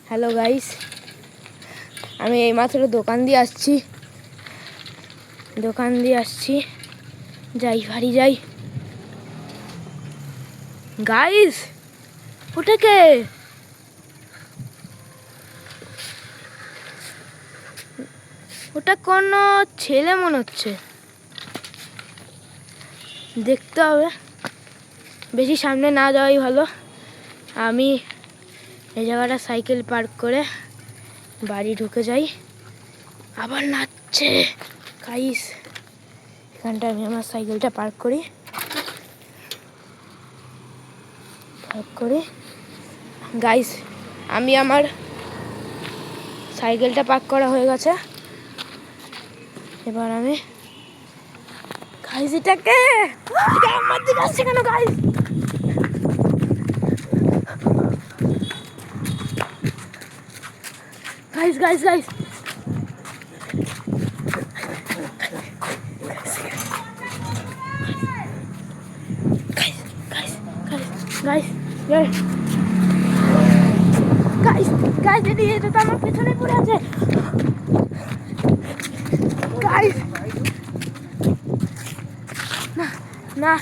Hello guys, আমি এইমাত্র দোকান দিয়ে আসছি। যাই বাড়ি যাই। গাইস, ওটাকে ওটা কোনো ছেলে মনে হচ্ছে, দেখতে হবে। বেশি সামনে না যাওয়াই ভালো। আমি এই জায়গাটা সাইকেল পার্ক করে বাড়ি ঢুকে যাই। আবার নাচছে গাইস। এখানটা আমি আমার সাইকেলটা পার্ক করি। গাইস, আমি আমার সাইকেলটা পার্ক করা হয়ে গেছে। এবার আমি গাইস এটাকে আমার দিকে আসছে কেন guys? Guys guys guys guys guys guys এটা তো আমার পেছনে পড়ে আছে। গাইস না না